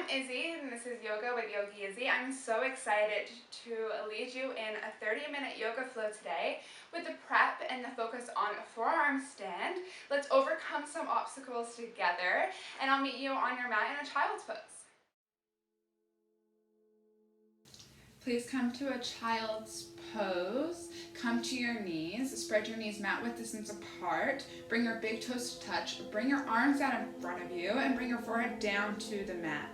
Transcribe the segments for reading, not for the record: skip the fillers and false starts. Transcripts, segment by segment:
I'm Izzy, and this is Yoga with Yogi Izzy. I'm so excited to lead you in a 30-minute yoga flow today with the prep and the focus on a forearm stand. Let's overcome some obstacles together, and I'll meet you on your mat in a child's pose. Please come to a child's pose. Come to your knees. Spread your knees mat width distance apart. Bring your big toes to touch. Bring your arms out in front of you and bring your forehead down to the mat.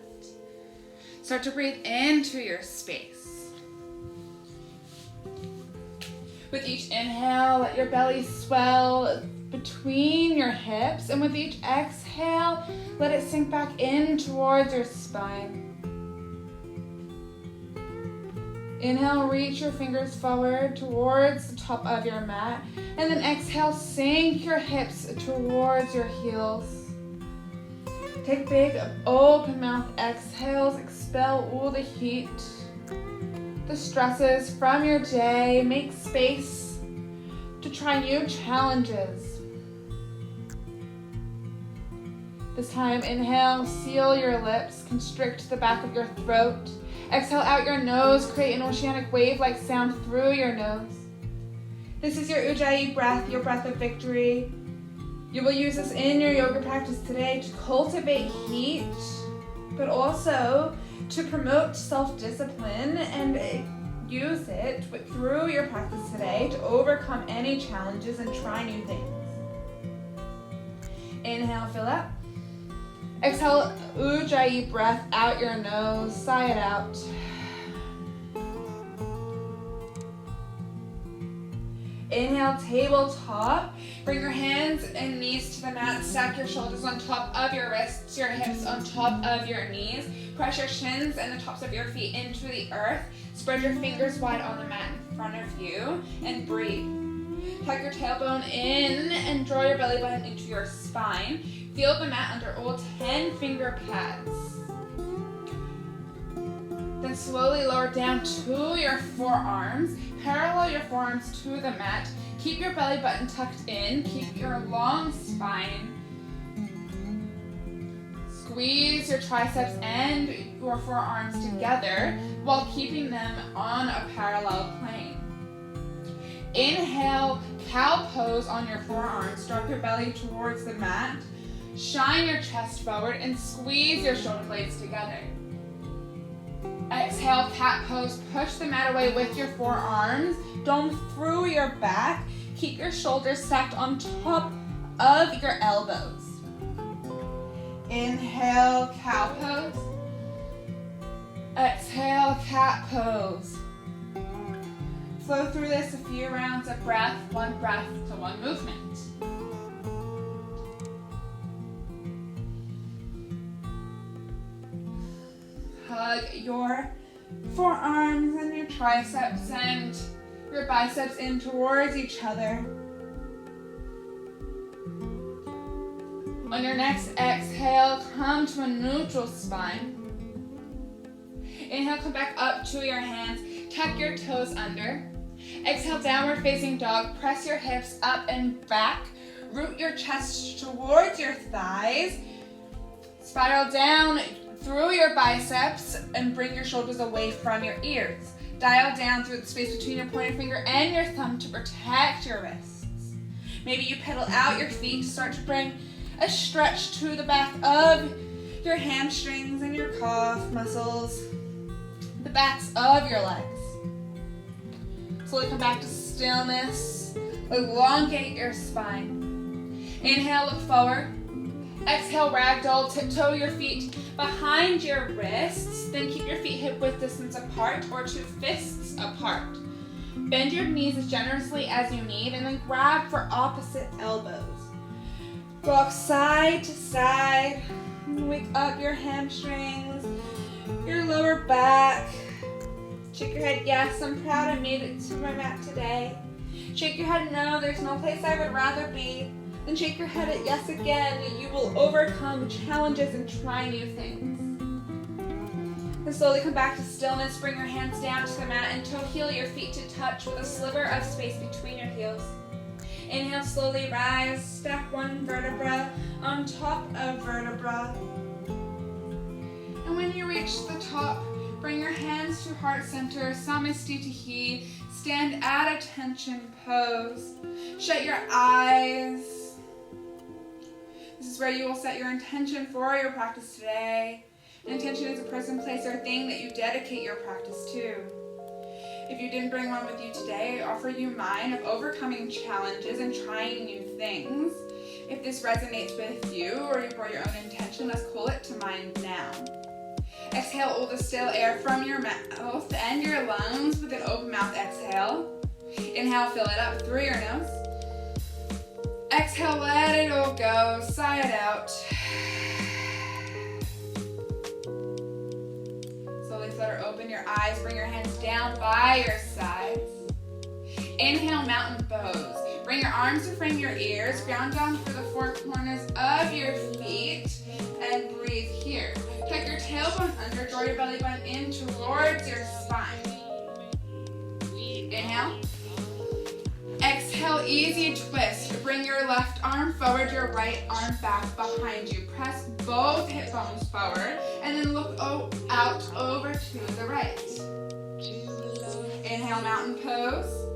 Start to breathe into your space. With each inhale, let your belly swell between your hips, and with each exhale, let it sink back in towards your spine. Inhale, reach your fingers forward towards the top of your mat, and then exhale, sink your hips towards your heels. Take big open mouth exhales, expel all the heat, the stresses from your day. Make space to try new challenges. This time, inhale, seal your lips, constrict the back of your throat. Exhale out your nose, create an oceanic wave-like sound through your nose. This is your Ujjayi breath, your breath of victory. You will use this in your yoga practice today to cultivate heat, but also to promote self-discipline, and use it through your practice today to overcome any challenges and try new things. Inhale, fill up. Exhale, Ujjayi breath out your nose, sigh it out. Inhale, tabletop. Bring your hands and knees to the mat. Stack your shoulders on top of your wrists, your hips on top of your knees. Press your shins and the tops of your feet into the earth. Spread your fingers wide on the mat in front of you and breathe. Tuck your tailbone in and draw your belly button into your spine. Feel the mat under all 10 finger pads. Then slowly lower down to your forearms. Parallel your forearms to the mat. Keep your belly button tucked in. Keep your long spine. Squeeze your triceps and your forearms together while keeping them on a parallel plane. Inhale, cow pose on your forearms. Drop your belly towards the mat. Shine your chest forward and squeeze your shoulder blades together. Exhale, cat pose. Push the mat away with your forearms. Dome through your back. Keep your shoulders stacked on top of your elbows. Inhale, cow pose. Exhale, cat pose. Flow through this a few rounds of breath, one breath to one movement. Hug your forearms and your triceps and your biceps in towards each other. On your next exhale, come to a neutral spine. Inhale, come back up to your hands. Tuck your toes under. Exhale, downward facing dog. Press your hips up and back. Root your chest towards your thighs. Spiral down through your biceps and bring your shoulders away from your ears. Dial down through the space between your pointer finger and your thumb to protect your wrists. Maybe you pedal out your feet to start to bring a stretch to the back of your hamstrings and your calf muscles, the backs of your legs. Slowly come back to stillness. Elongate your spine. Inhale, look forward. Exhale, ragdoll. Tiptoe your feet behind your wrists. Then keep your feet hip width distance apart or 2 fists apart. Bend your knees as generously as you need and then grab for opposite elbows. Rock side to side. Wake up your hamstrings, your lower back. Shake your head, yes, I'm proud I made it to my mat today. Shake your head, no, there's no place I would rather be. Then shake your head at yes again. You will overcome challenges and try new things. Then slowly come back to stillness. Bring your hands down to the mat and toe heel your feet to touch with a sliver of space between your heels. Inhale, slowly rise. Stack one vertebra on top of vertebra. And when you're reach the top, bring your hands to heart center, Samastitihi, stand at attention pose. Shut your eyes. This is where you will set your intention for your practice today. An intention is a person, place, or thing that you dedicate your practice to. If you didn't bring one with you today, I offer you mine of overcoming challenges and trying new things. If this resonates with you or you brought your own intention, let's call it to mind now. Exhale all the stale air from your mouth and your lungs with an open mouth exhale. Inhale, fill it up through your nose. Exhale, let it all go, sigh it out. Slowly flutter open your eyes, bring your hands down by your sides. Inhale, mountain pose. Bring your arms to frame your ears, ground down for the four corners of your feet, and breathe here. Tuck your tailbone under, draw your belly button in towards your spine. Inhale. Exhale, easy twist. Bring your left arm forward, your right arm back behind you. Press both hip bones forward, and then look out over to the right. Inhale, mountain pose.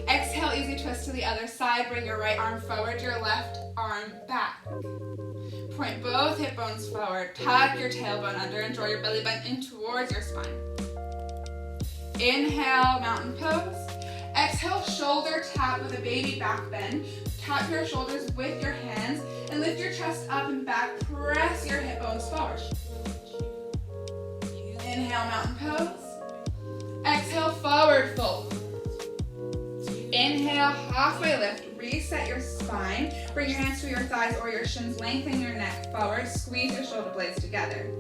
Exhale, easy twist to the other side. Bring your right arm forward, your left arm back. Point both hip bones forward. Tuck your tailbone under and draw your belly button in towards your spine. Inhale, mountain pose. Exhale, shoulder tap with a baby back bend. Tap your shoulders with your hands and lift your chest up and back. Press your hip bones forward. Inhale, mountain pose. Exhale, forward fold. Inhale, halfway lift, reset your spine. Bring your hands to your thighs or your shins, lengthen your neck forward, squeeze your shoulder blades together.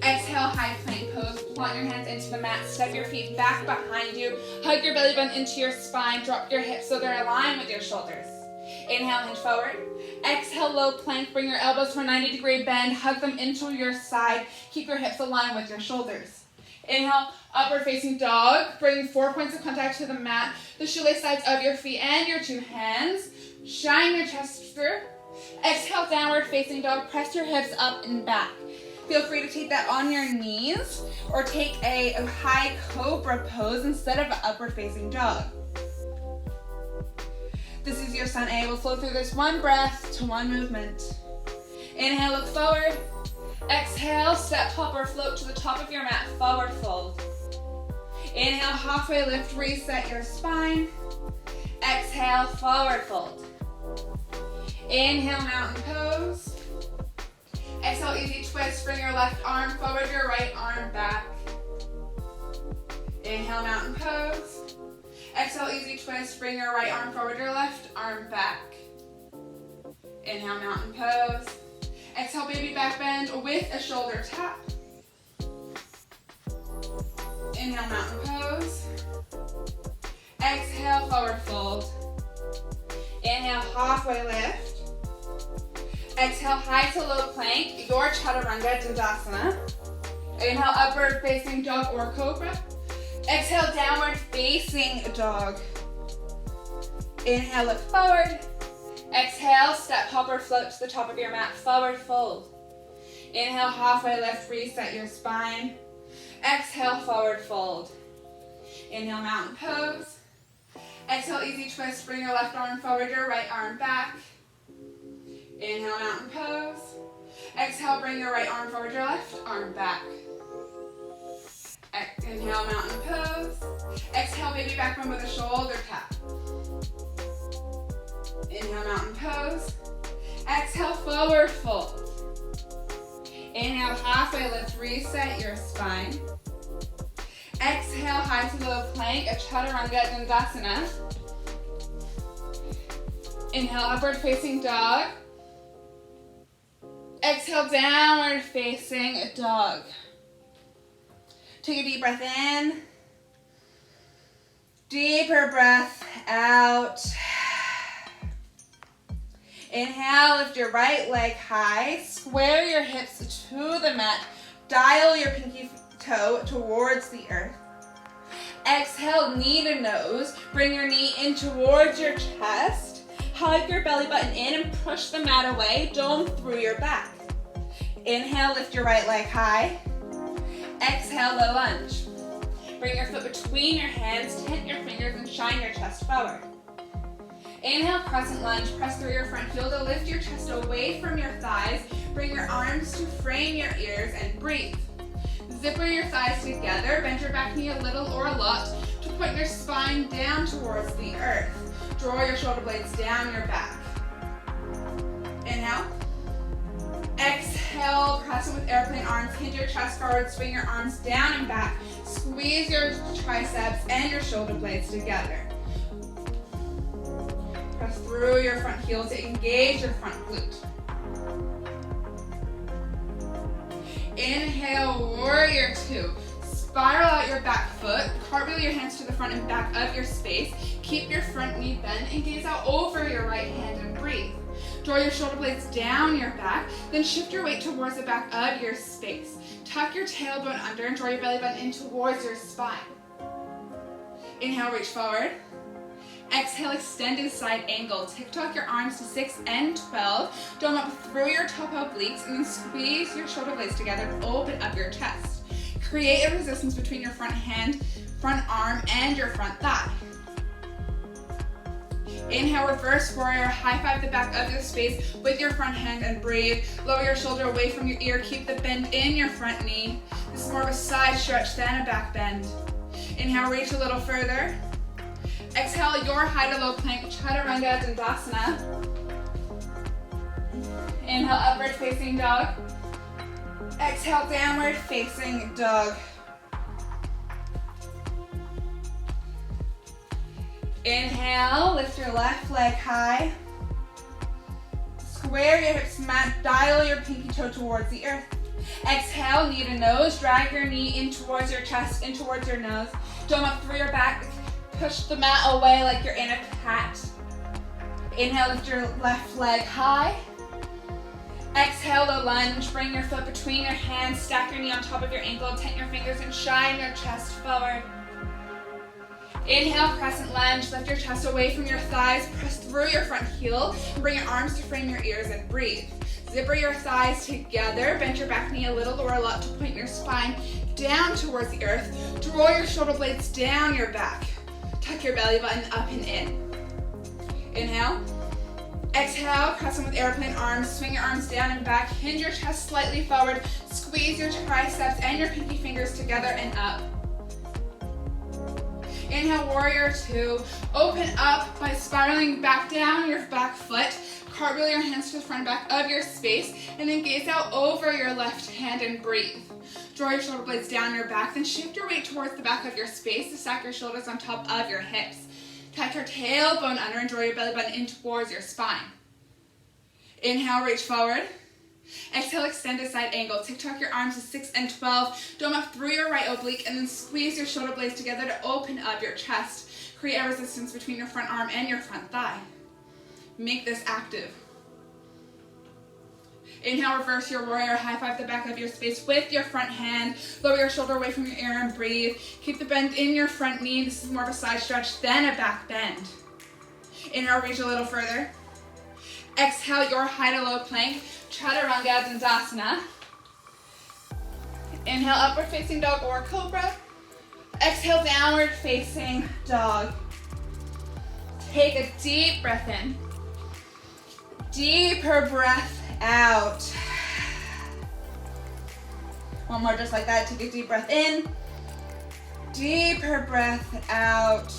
Exhale, high plank pose, plant your hands into the mat, step your feet back behind you, hug your belly button into your spine, drop your hips so they're aligned with your shoulders. Inhale, hinge forward. Exhale, low plank, bring your elbows to a 90-degree bend, hug them into your side, keep your hips aligned with your shoulders. Inhale, upward facing dog. Bring 4 points of contact to the mat, the shoelace sides of your feet and your two hands. Shine your chest through. Exhale, downward facing dog. Press your hips up and back. Feel free to take that on your knees or take a high cobra pose instead of an upward facing dog. This is your sun A. We'll flow through this one breath to one movement. Inhale, look forward. Exhale, step, hop, or float to the top of your mat, forward fold. Inhale, halfway lift, reset your spine. Exhale, forward fold. Inhale, mountain pose. Exhale, easy twist, bring your left arm forward, your right arm back. Inhale, mountain pose. Exhale, easy twist, bring your right arm forward, your left arm back. Inhale, mountain pose. Exhale, baby back bend with a shoulder tap. Inhale, mountain pose. Exhale, forward fold. Inhale, halfway lift. Exhale, high to low plank, your chaturanga dandasana. Inhale, upward facing dog or cobra. Exhale, downward facing dog. Inhale, look forward. Exhale, step, hop, or float to the top of your mat, forward fold. Inhale, halfway lift, reset your spine. Exhale, forward fold. Inhale, mountain pose. Exhale, easy twist, bring your left arm forward, your right arm back. Inhale, mountain pose. Exhale, bring your right arm forward, your left arm back. Inhale, mountain pose. Exhale, baby back bend with a shoulder tap. Inhale, mountain pose. Exhale, forward fold. Inhale, halfway lift, reset your spine. Exhale, high to low plank, a chaturanga dandasana. Inhale, upward facing dog. Exhale, downward facing dog. Take a deep breath in. Deeper breath out. Inhale, lift your right leg high, square your hips to the mat, dial your pinky toe towards the earth. Exhale, knee to nose, bring your knee in towards your chest, hug your belly button in and push the mat away, dome through your back. Inhale, lift your right leg high. Exhale, low lunge. Bring your foot between your hands, tent your fingers, and shine your chest forward. Inhale, crescent lunge. Press through your front heel to lift your chest away from your thighs. Bring your arms to frame your ears and breathe. Zipper your thighs together. Bend your back knee a little or a lot to point your spine down towards the earth. Draw your shoulder blades down your back. Inhale. Exhale, crescent with airplane arms. Hinge your chest forward. Swing your arms down and back. Squeeze your triceps and your shoulder blades together. Press through your front heel to engage your front glute. Inhale, warrior two. Spiral out your back foot. Cartwheel your hands to the front and back of your space. Keep your front knee bent and gaze out over your right hand and breathe. Draw your shoulder blades down your back, then shift your weight towards the back of your space. Tuck your tailbone under and draw your belly button in towards your spine. Inhale, reach forward. Exhale, extended side angle. Tick-tock your arms to 6 and 12. Dome up through your top obliques and then squeeze your shoulder blades together to open up your chest. Create a resistance between your front hand, front arm, and your front thigh. Inhale, reverse warrior. High five the back of your space with your front hand and breathe. Lower your shoulder away from your ear. Keep the bend in your front knee. This is more of a side stretch than a back bend. Inhale, reach a little further. Exhale, your high to low plank, chaturanga dandasana. Inhale, upward facing dog. Exhale, downward facing dog. Inhale, lift your left leg high. Square your hips mat, dial your pinky toe towards the earth. Exhale, knee to nose, drag your knee in towards your chest, in towards your nose. Dome up through your back, push the mat away like you're in a cat. Inhale, lift your left leg high. Exhale, low lunge, bring your foot between your hands, stack your knee on top of your ankle, tent your fingers and shine your chest forward. Inhale, crescent lunge, lift your chest away from your thighs, press through your front heel, and bring your arms to frame your ears and breathe. Zipper your thighs together, bend your back knee a little or a lot to point your spine down towards the earth. Draw your shoulder blades down your back. Tuck your belly button up and in. Inhale. Exhale, crescent with airplane arms. Swing your arms down and back. Hinge your chest slightly forward. Squeeze your triceps and your pinky fingers together and up. Inhale, warrior two. Open up by spiraling back down your back foot. Cartwheel your hands to the front and back of your space, and then gaze out over your left hand and breathe. Draw your shoulder blades down your back, then shift your weight towards the back of your space to stack your shoulders on top of your hips. Tuck your tailbone under and draw your belly button in towards your spine. Inhale, reach forward. Exhale, extend to side angle. Tick-tock your arms to 6 and 12. Dome up through your right oblique and then squeeze your shoulder blades together to open up your chest. Create a resistance between your front arm and your front thigh. Make this active. Inhale, reverse your warrior. High five the back of your space with your front hand. Lower your shoulder away from your ear and breathe. Keep the bend in your front knee. This is more of a side stretch than a back bend. Inhale, reach a little further. Exhale, your high to low plank, chaturanga dandasana. Inhale, upward facing dog or cobra. Exhale, downward facing dog. Take a deep breath in. Deeper breath out. One more just like that. Take a deep breath in. Deeper breath out.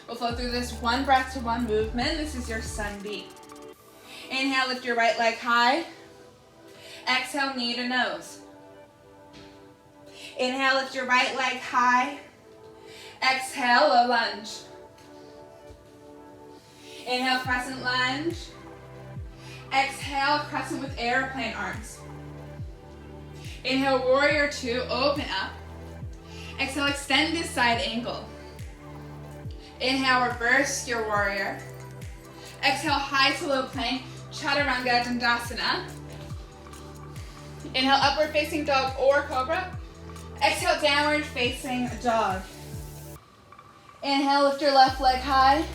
We'll flow through this one breath to one movement. This is your sun beat. Inhale, lift your right leg high. Exhale, knee to nose. Inhale, lift your right leg high. Exhale, low lunge. Inhale, crescent lunge. Exhale, crescent with airplane arms. Inhale, warrior two, open up. Exhale, extend this side angle. Inhale, reverse your warrior. Exhale, high to low plank, chaturanga dandasana. Inhale, upward facing dog or cobra. Exhale, downward facing dog. Inhale, lift your left leg high.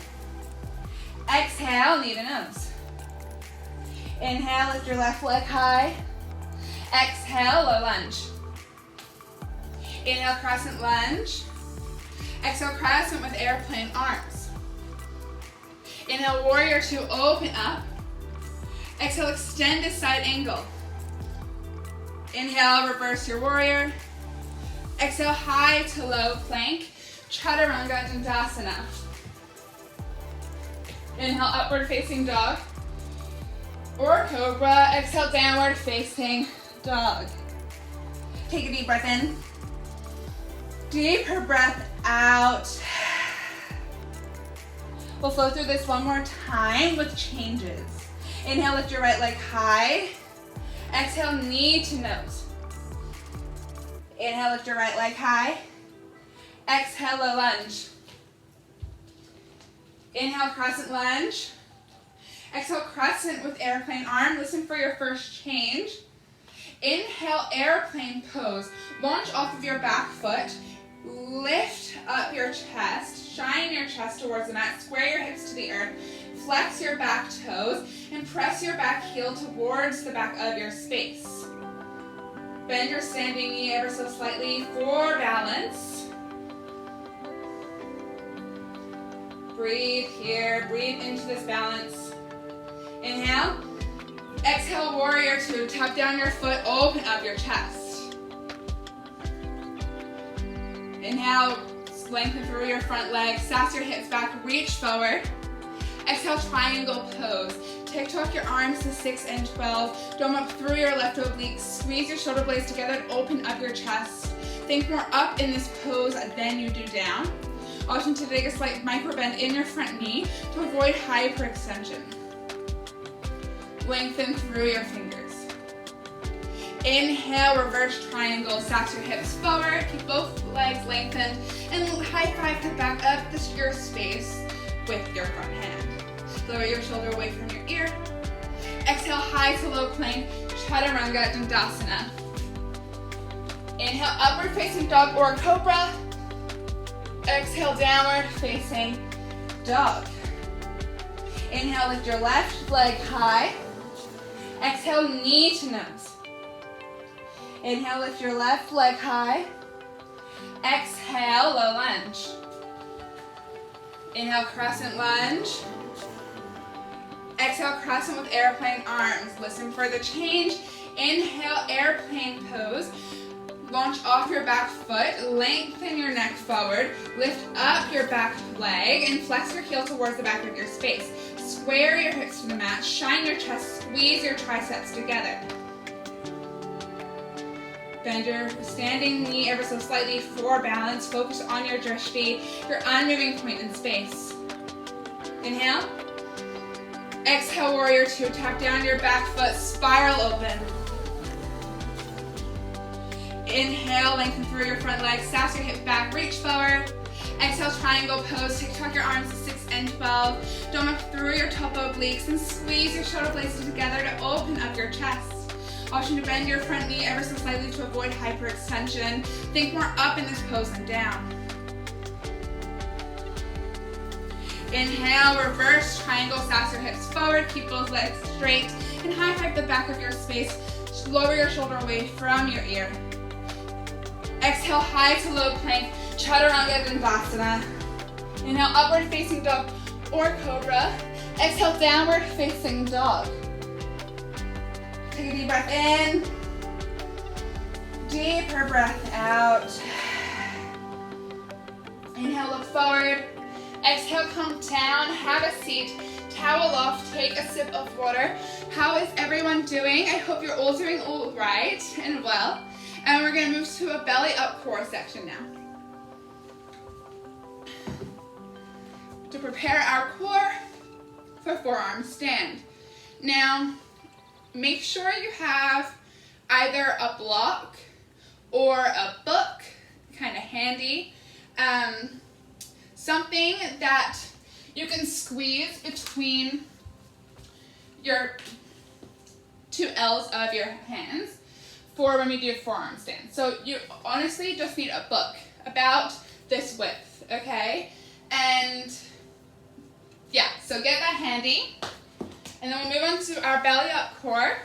Exhale, knee to nose. Inhale, lift your left leg high. Exhale, low lunge. Inhale, crescent lunge. Exhale, crescent with airplane arms. Inhale, warrior two, open up. Exhale, extend to side angle. Inhale, reverse your warrior. Exhale, high to low plank, chaturanga dandasana. Inhale, upward facing dog or cobra. Exhale, downward facing dog. Take a deep breath in. Deeper breath out. We'll flow through this one more time with changes. Inhale, lift your right leg high. Exhale, knee to nose. Inhale, lift your right leg high. Exhale, low lunge. Inhale, crescent lunge. Exhale, crescent with airplane arm. Listen for your first change. Inhale, airplane pose. Launch off of your back foot. Lift up your chest. Shine your chest towards the mat. Square your hips to the earth. Flex your back toes and press your back heel towards the back of your space. Bend your standing knee ever so slightly for balance. Breathe here, breathe into this balance. Inhale. Exhale, warrior two. Tap down your foot, open up your chest. Inhale, lengthen through your front leg, sass your hips back, reach forward. Exhale, triangle pose. TikTok your arms to 6 and 12. Dome up through your left oblique. Squeeze your shoulder blades together and open up your chest. Think more up in this pose than you do down. Option to take a slight micro bend in your front knee to avoid hyperextension. Lengthen through your fingers. Inhale, reverse triangle. Sass your hips forward. Keep both legs lengthened. And high five to back up your space with your front hand. Lower your shoulder away from your ear. Exhale, high to low plank, chaturanga dandasana. Inhale, upward facing dog or cobra. Exhale, downward facing dog. Inhale, lift your left leg high. Exhale, knee to nose. Inhale, lift your left leg high. Exhale, low lunge. Inhale, crescent lunge. Exhale, crescent with airplane arms. Listen for the change. Inhale, airplane pose. Launch off your back foot. Lengthen your neck forward. Lift up your back leg and flex your heel towards the back of your space. Square your hips to the mat. Shine your chest. Squeeze your triceps together. Bend your standing knee ever so slightly for balance. Focus on your drishti, your unmoving point in space. Inhale. Exhale, warrior two. Tap down your back foot, spiral open. Inhale, lengthen through your front leg, sass your hips back, reach forward. Exhale, triangle pose. TikTok your arms to 6 and 12. Dome up through your top obliques and squeeze your shoulder blades together to open up your chest. Option to bend your front knee ever so slightly to avoid hyperextension. Think more up in this pose than down. Inhale, reverse triangle, sass your hips forward, keep both legs straight, and high five the back of your space. Lower your shoulder away from your ear. Exhale, high to low plank, chaturanga dandasana. Inhale, upward facing dog or cobra. Exhale, downward facing dog. Take a deep breath in. Deeper breath out. Inhale, look forward. Exhale, come down, have a seat, towel off, take a sip of water. How is everyone doing? I hope you're all doing all right and well. And we're gonna move to a belly up core section now. To prepare our core for forearm stand. Now, make sure you have either a block or a book, kind of handy. Something that you can squeeze between your two L's of your hands for when we do forearm stand. So you honestly just need a book about this width, okay? And yeah, so get that handy. And then we'll move on to our belly up core.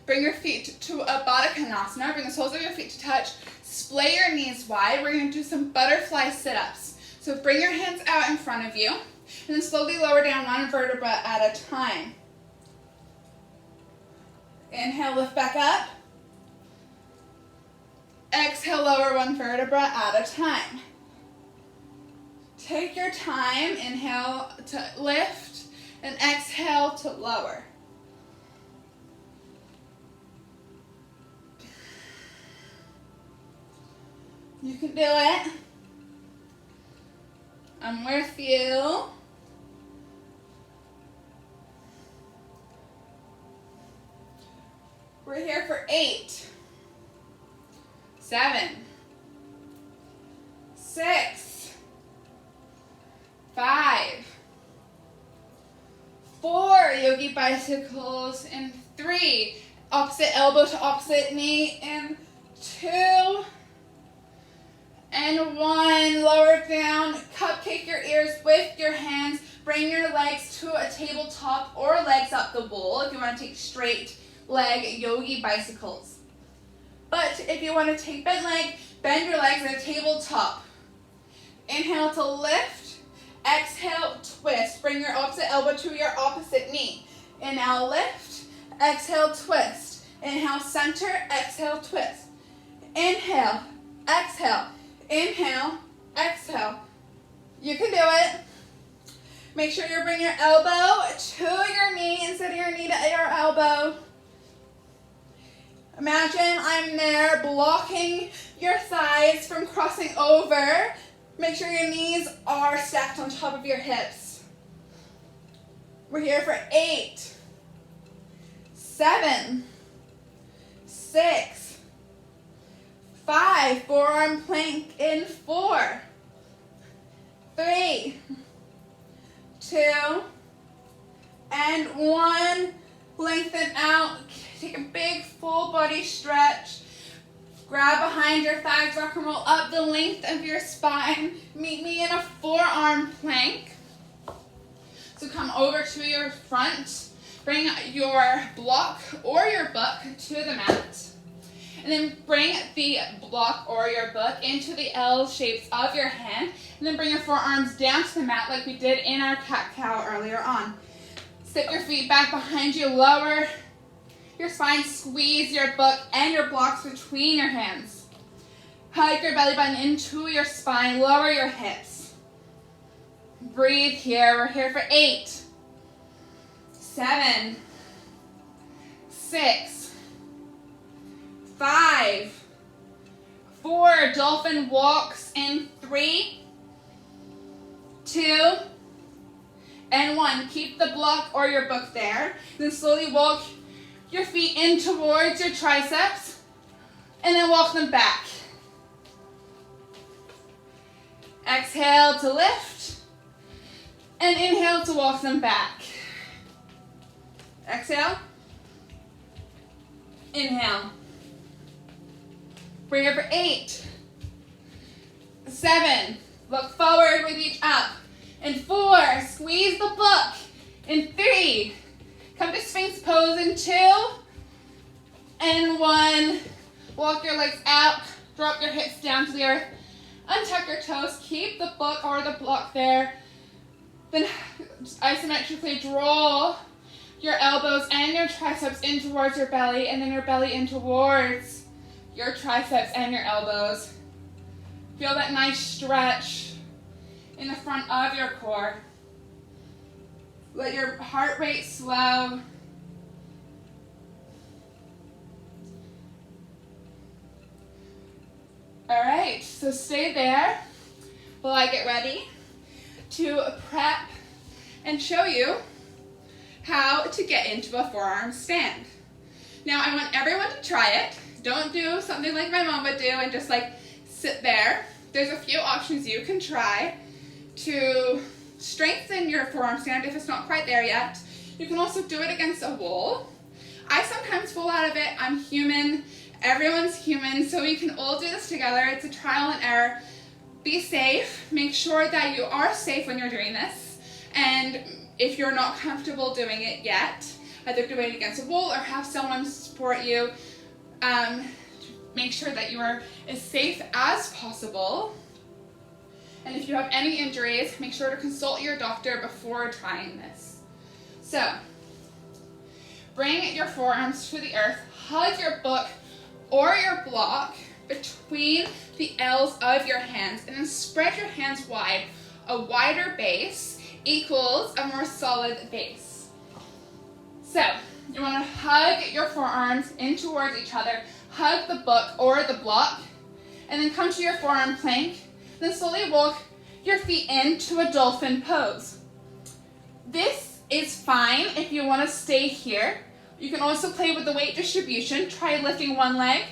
Bring your feet to a Baddha Konasana. Bring the soles of your feet to touch. Splay your knees wide. We're going to do some butterfly sit-ups. So bring your hands out in front of you, and then slowly lower down one vertebra at a time. Inhale, lift back up. Exhale, lower one vertebra at a time. Take your time. Inhale to lift, and exhale to lower. You can do it. I'm with you. We're here for 8, 7, 6, 5, 4, yogi bicycles in 3, opposite elbow to opposite knee in 2, and 1, lower down, cupcake your ears with your hands, bring your legs to a tabletop or legs up the bowl if you want to take straight leg yogi bicycles. But if you want to take bent leg, bend your legs at a tabletop. Inhale to lift, exhale, twist. Bring your opposite elbow to your opposite knee. Inhale, lift, exhale, twist. Inhale, center, exhale, twist. Inhale, exhale. Inhale, exhale. You can do it. Make sure you bring your elbow to your knee instead of your knee to your elbow. Imagine I'm there blocking your thighs from crossing over. Make sure your knees are stacked on top of your hips. We're here for 8, 7, 6, 5, forearm plank in 4, 3, 2, and 1. Lengthen out. Take a big full body stretch. Grab behind your thighs, rock and roll up the length of your spine. Meet me in a forearm plank. So come over to your front. Bring your block or your book to the mat. And then bring the block or your book into the L shapes of your hand. And then bring your forearms down to the mat like we did in our cat-cow earlier on. Step your feet back behind you, lower your spine, squeeze your book and your blocks between your hands. Hug your belly button into your spine, lower your hips. Breathe here. We're here for 8, 7, 6, 5, 4, dolphin walks in 3, 2, and 1. Keep the block or your book there. Then slowly walk your feet in towards your triceps, and then walk them back. Exhale to lift, and inhale to walk them back. Exhale, inhale. Bring it for 8, 7, look forward with each up. In 4, squeeze the book. In 3, come to Sphinx pose in 2, and 1. Walk your legs out, drop your hips down to the earth, untuck your toes, keep the book or the block there. Then isometrically draw your elbows and your triceps in towards your belly, and then your belly in towards your triceps and your elbows. Feel that nice stretch in the front of your core. Let your heart rate slow. All right, so stay there while I get ready to prep and show you how to get into a forearm stand. Now, I want everyone to try it. Don't do something like my mom would do and just like sit there. There's a few options you can try to strengthen your forearm stand if it's not quite there yet. You can also do it against a wall. I sometimes fall out of it. I'm human. Everyone's human, so we can all do this together. It's a trial and error. Be safe. Make sure that you are safe when you're doing this. And if you're not comfortable doing it yet, either do it against a wall or have someone support you. Make sure that you are as safe as possible. And if you have any injuries, make sure to consult your doctor before trying this. So, bring your forearms to the earth, hug your book or your block between the L's of your hands, and then spread your hands wide. A wider base equals a more solid base. So, you want to hug your forearms in towards each other, hug the book or the block, and then come to your forearm plank. Then slowly walk your feet into a dolphin pose. This is fine if you want to stay here. You can also play with the weight distribution. Try lifting one leg,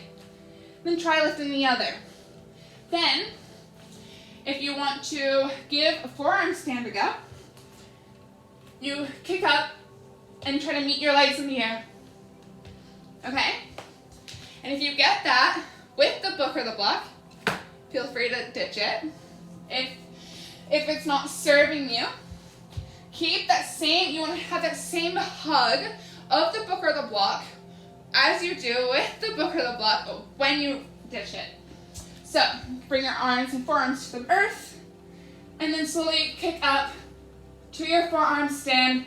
then try lifting the other. Then, if you want to give a forearm stand a go, you kick up and try to meet your legs in the air. Okay? And if you get that with the book or the block, feel free to ditch it. If it's not serving you, keep that same, you want to have that same hug of the book or the block as you do with the book or the block when you ditch it. So, bring your arms and forearms to the earth, and then slowly kick up to your forearm stand.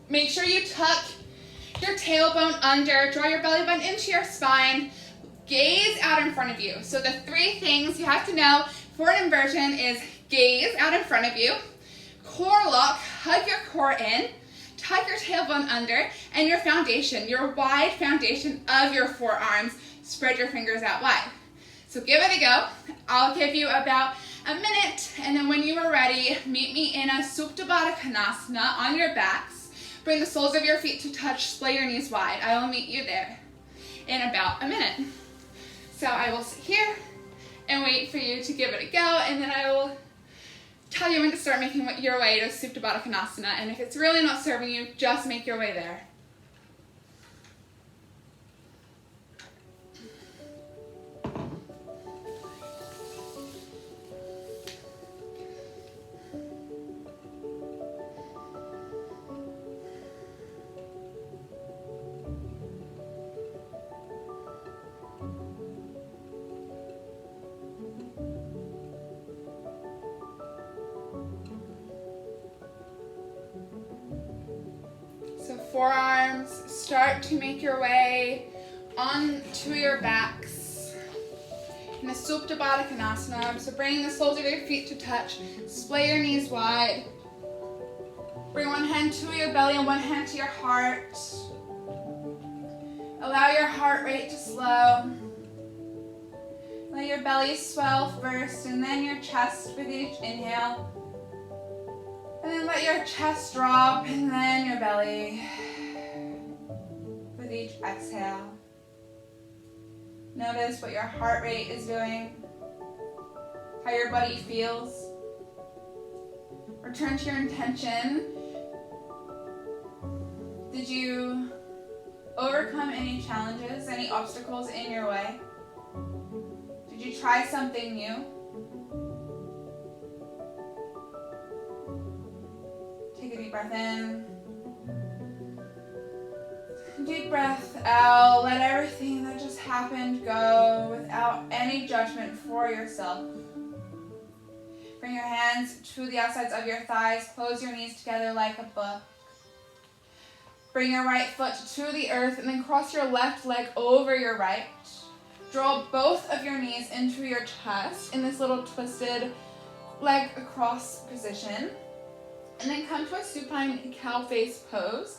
Make sure you tuck your tailbone under, draw your belly button into your spine, gaze out in front of you. So the three things you have to know for an inversion is gaze out in front of you, core lock, hug your core in, tuck your tailbone under, and your foundation, your wide foundation of your forearms. Spread your fingers out wide. So give it a go. I'll give you about a minute, and then when you are ready, meet me in a Supta Baddha Konasana on your backs. Bring the soles of your feet to touch, splay your knees wide. I will meet you there in about a minute. So I will sit here and wait for you to give it a go, and then I will tell you when to start making your way to Supta Baddha Konasana, and if it's really not serving you, just make your way there. Forearms, start to make your way onto your backs in a Supta Baddha Konasana. So bring the soles of your feet to touch, splay your knees wide. Bring one hand to your belly and one hand to your heart. Allow your heart rate to slow. Let your belly swell first and then your chest with each inhale. And then let your chest drop and then your belly with each exhale. Notice what your heart rate is doing, how your body feels. Return to your intention. Did you overcome any challenges, any obstacles in your way? Did you try something new? Take a deep breath in. Deep breath out. Let everything that just happened go without any judgment for yourself. Bring your hands to the outsides of your thighs. Close your knees together like a book. Bring your right foot to the earth and then cross your left leg over your right. Draw both of your knees into your chest in this little twisted leg across position. And then come to a supine cow face pose.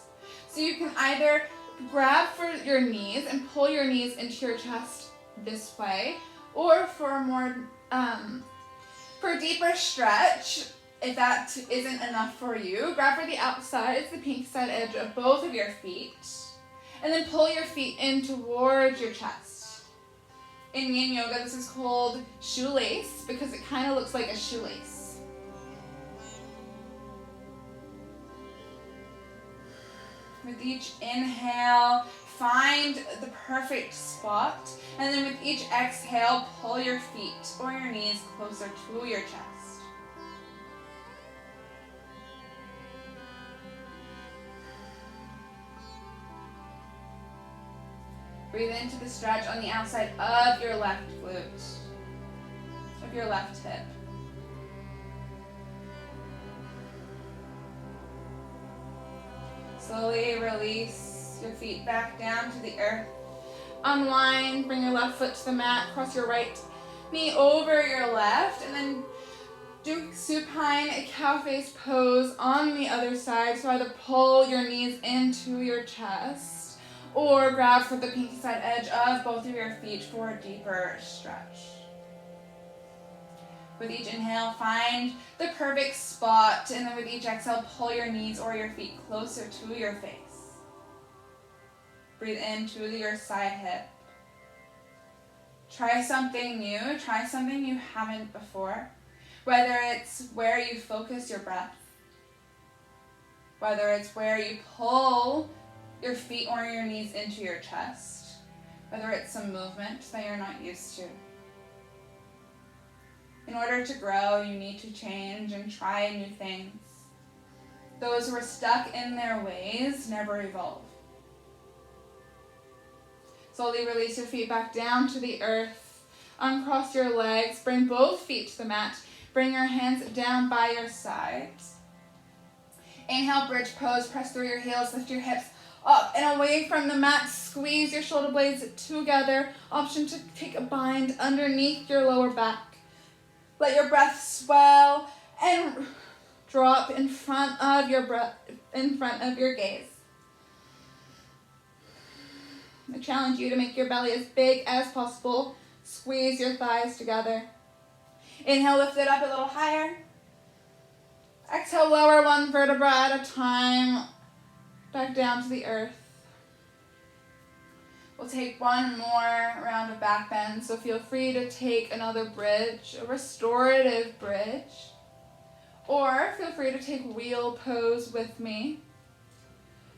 So you can either grab for your knees and pull your knees into your chest this way, or for a more, for a deeper stretch, if that isn't enough for you, grab for the outsides, the pink side edge of both of your feet, and then pull your feet in towards your chest. In Yin Yoga, this is called shoelace because it kind of looks like a shoelace. With each inhale, find the perfect spot, and then with each exhale, pull your feet or your knees closer to your chest. Breathe into the stretch on the outside of your left glute, of your left hip. Slowly release your feet back down to the earth. Unwind, bring your left foot to the mat, cross your right knee over your left, and then do supine cow face pose on the other side. So either pull your knees into your chest or grab for the pinky side edge of both of your feet for a deeper stretch. With each inhale, find the perfect spot, and then with each exhale, pull your knees or your feet closer to your face. Breathe into your side hip. Try something new, try something you haven't before, whether it's where you focus your breath, whether it's where you pull your feet or your knees into your chest, whether it's some movement that you're not used to. In order to grow, you need to change and try new things. Those who are stuck in their ways never evolve. Slowly release your feet back down to the earth. Uncross your legs. Bring both feet to the mat. Bring your hands down by your sides. Inhale, bridge pose. Press through your heels. Lift your hips up and away from the mat. Squeeze your shoulder blades together. Option to take a bind underneath your lower back. Let your breath swell and drop in front of your gaze. I challenge you to make your belly as big as possible. Squeeze your thighs together. Inhale, lift it up a little higher. Exhale, lower one vertebra at a time. Back down to the earth. We'll take one more round of back bend, so feel free to take another bridge, a restorative bridge. Or feel free to take wheel pose with me.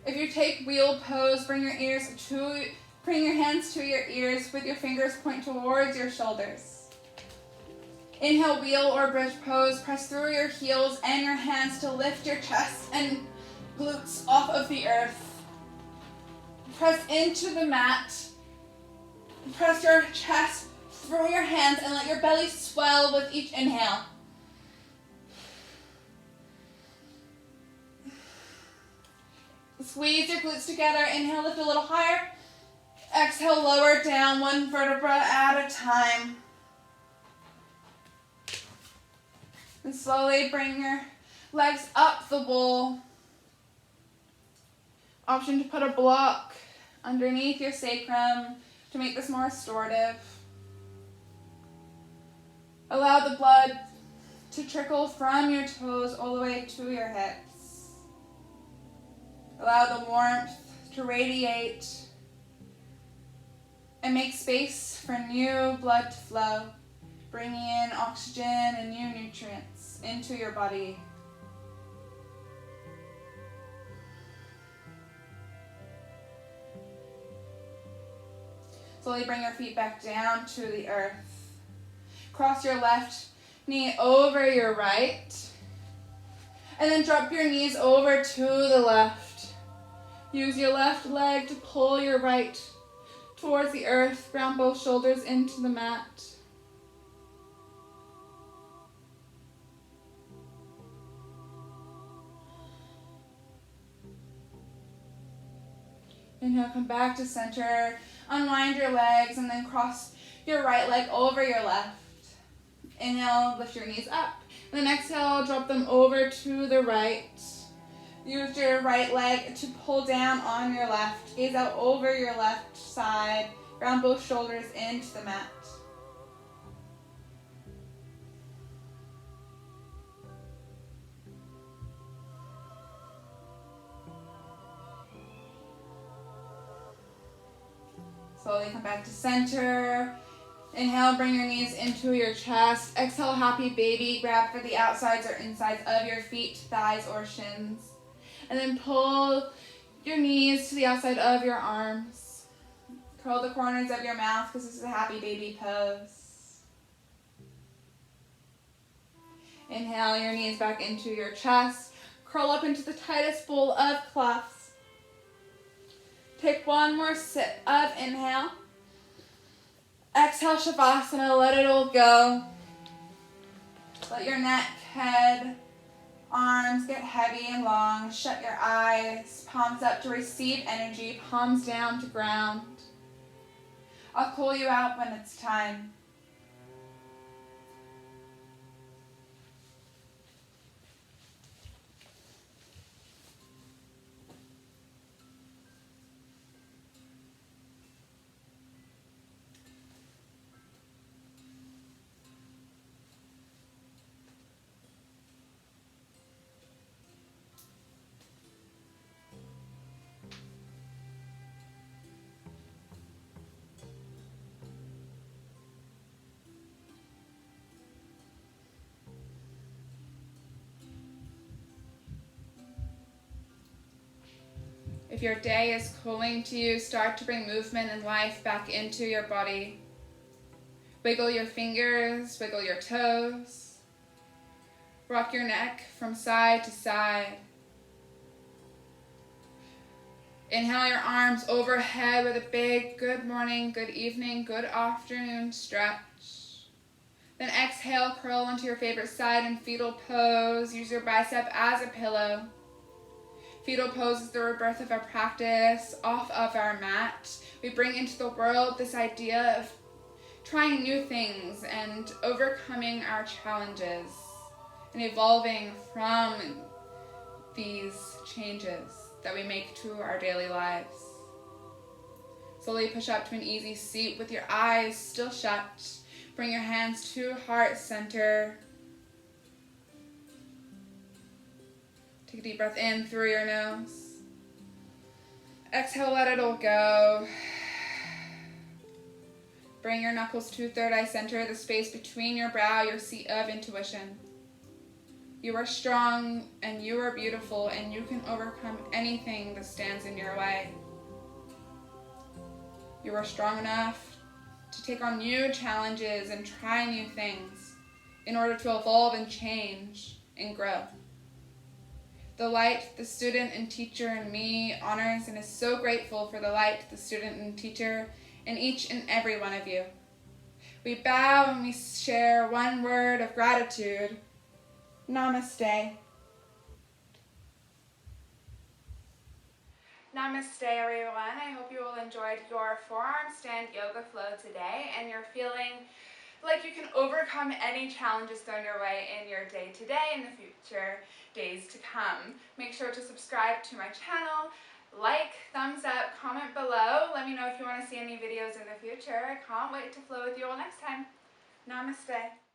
If you take wheel pose, bring your hands to your ears with your fingers point towards your shoulders. Inhale, wheel or bridge pose. Press through your heels and your hands to lift your chest and glutes off of the earth. Press into the mat. Press your chest through your hands and let your belly swell with each inhale. Squeeze your glutes together. Inhale, lift a little higher. Exhale, lower down one vertebra at a time. And slowly bring your legs up the bowl. Option to put a block underneath your sacrum to make this more restorative. Allow the blood to trickle from your toes all the way to your hips. Allow the warmth to radiate and make space for new blood to flow, bringing in oxygen and new nutrients into your body. Slowly bring your feet back down to the earth. Cross your left knee over your right. And then drop your knees over to the left. Use your left leg to pull your right towards the earth. Ground both shoulders into the mat. Inhale, come back to center. Unwind your legs and then cross your right leg over your left. Inhale, lift your knees up. And then exhale, drop them over to the right. Use your right leg to pull down on your left. Gaze out over your left side. Ground both shoulders into the mat. Slowly come back to center. Inhale, bring your knees into your chest. Exhale, happy baby. Grab for the outsides or insides of your feet, thighs, or shins. And then pull your knees to the outside of your arms. Curl the corners of your mouth because this is a happy baby pose. Inhale your knees back into your chest. Curl up into the tightest ball of clefts. Take one more sip of inhale. Exhale, Shavasana, let it all go. Let your neck, head, arms get heavy and long. Shut your eyes, palms up to receive energy, palms down to ground. I'll call you out when it's time. If your day is calling to you, start to bring movement and life back into your body. Wiggle your fingers, wiggle your toes. Rock your neck from side to side. Inhale your arms overhead with a big good morning, good evening, good afternoon stretch. Then exhale, curl onto your favorite side in fetal pose. Use your bicep as a pillow. Fetal pose is the rebirth of our practice, off of our mat. We bring into the world this idea of trying new things and overcoming our challenges and evolving from these changes that we make to our daily lives. Slowly push up to an easy seat with your eyes still shut. Bring your hands to heart center. Take a deep breath in through your nose. Exhale, let it all go. Bring your knuckles to third eye center, the space between your brow, your seat of intuition. You are strong and you are beautiful and you can overcome anything that stands in your way. You are strong enough to take on new challenges and try new things in order to evolve and change and grow. The light, the student and teacher in me honors and is so grateful for the light, the student and teacher in each and every one of you. We bow and we share one word of gratitude. Namaste. Namaste, everyone. I hope you all enjoyed your forearm stand yoga flow today and you're feeling like you can overcome any challenges thrown your way in your day today and the future days to come. Make sure to subscribe to my channel, like, thumbs up, comment below. Let me know if you want to see any videos in the future. I can't wait to flow with you all next time. Namaste.